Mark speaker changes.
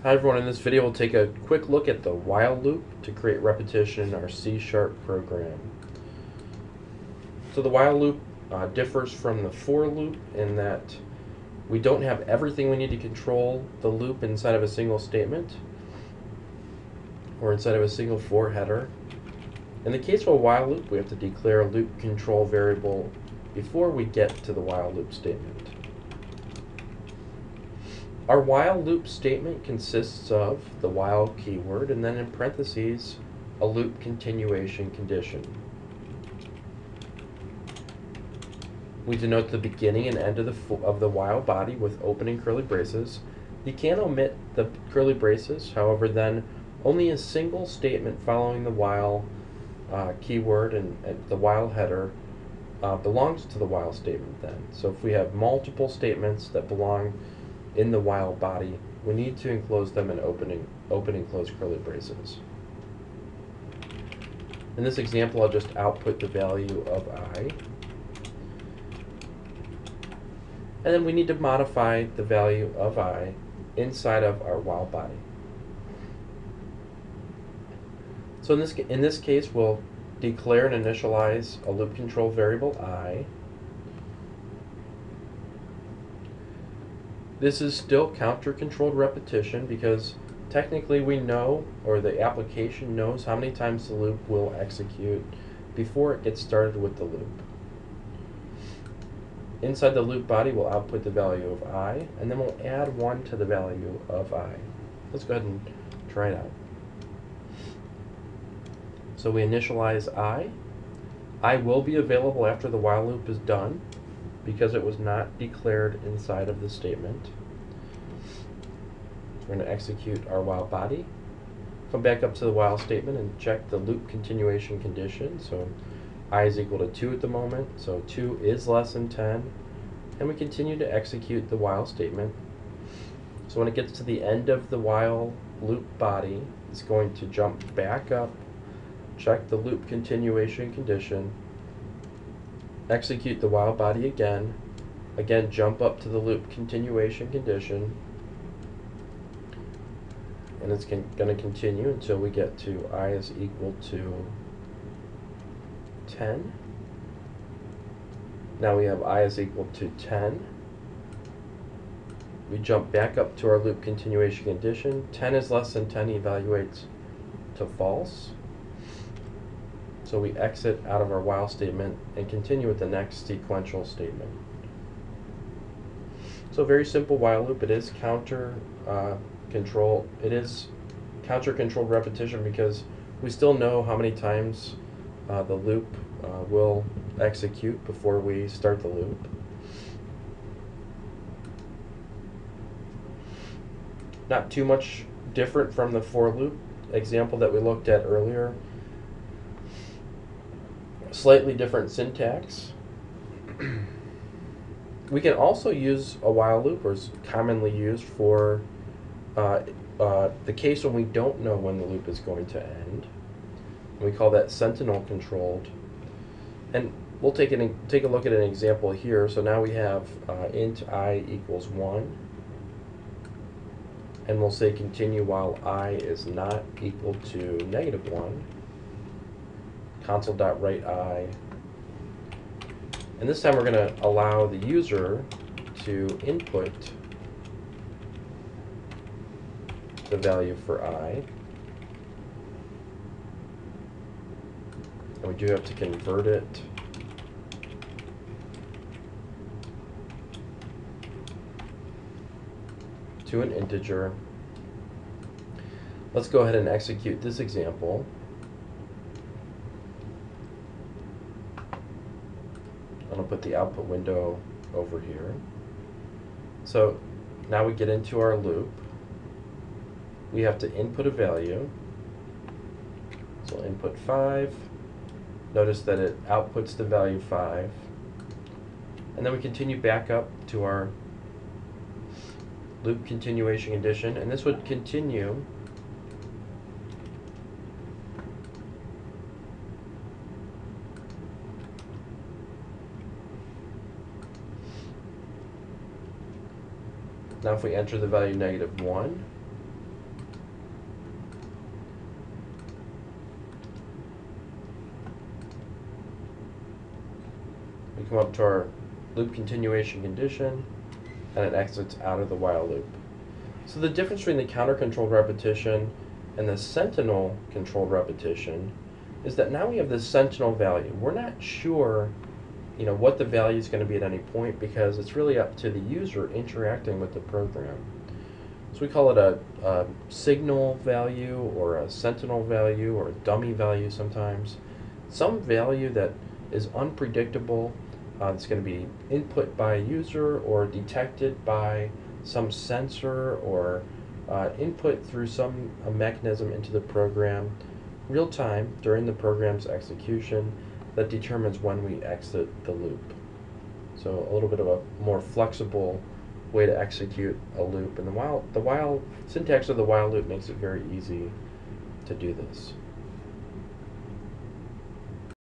Speaker 1: Hi everyone, in this video we'll take a quick look at the while loop to create repetition in our C# program. So the while loop differs from the for loop in that we don't have everything we need to control the loop inside of a single statement or inside of a single for header. In the case of a while loop, we have to declare a loop control variable before we get to the while loop statement. Our while loop statement consists of the while keyword and then in parentheses a loop continuation condition. We denote the beginning and end of the while body with opening curly braces. You can omit the curly braces, however, then only a single statement following the while keyword and the while header belongs to the while statement then. So if we have multiple statements that belong in the while body, we need to enclose them in open and close curly braces. In this example, I'll just output the value of I. And then we need to modify the value of I inside of our while body. So in this case, we'll declare and initialize a loop control variable I. This is still counter-controlled repetition because technically we know, or the application knows, how many times the loop will execute before it gets started with the loop. Inside the loop body, we'll output the value of I, and then we'll add 1 to the value of I. Let's go ahead and try it out. So we initialize I. I will be available after the while loop is done, because it was not declared inside of the statement. We're going to execute our while body. Come back up to the while statement and check the loop continuation condition. So I is equal to 2 at the moment, so 2 is less than 10. And we continue to execute the while statement. So when it gets to the end of the while loop body, it's going to jump back up, check the loop continuation condition, execute the while body again, jump up to the loop continuation condition, and it's going to continue until we get to I is equal to 10. Now we have I is equal to 10. We jump back up to our loop continuation condition. 10 is less than 10 evaluates to false. So we exit out of our while statement and continue with the next sequential statement. So very simple while loop. It is counter-controlled repetition because we still know how many times the loop will execute before we start the loop. Not too much different from the for loop example that we looked at earlier. Slightly different syntax. We can also use a while loop, or is commonly used for the case when we don't know when the loop is going to end. We call that sentinel-controlled. And we'll take a look at an example here. So now we have int I equals 1. And we'll say continue while I is not equal to -1. Console.write I. And this time we're going to allow the user to input the value for I. And we do have to convert it to an integer. Let's go ahead and execute this example. I'm going to put the output window over here. So now we get into our loop. We have to input a value. So input 5. Notice that it outputs the value 5. And then we continue back up to our loop continuation condition, and this would continue Now if we enter the value -1, we come up to our loop continuation condition, and it exits out of the while loop. So the difference between the counter-controlled repetition and the sentinel-controlled repetition is that now we have this sentinel value. We're not sure, what the value is going to be at any point because it's really up to the user interacting with the program. So we call it a signal value or a sentinel value or a dummy value sometimes. Some value that is unpredictable. It's going to be input by a user or detected by some sensor or input through some mechanism into the program real time during the program's execution that determines when we exit the loop. So a little bit of a more flexible way to execute a loop, and the while syntax of the while loop makes it very easy to do this.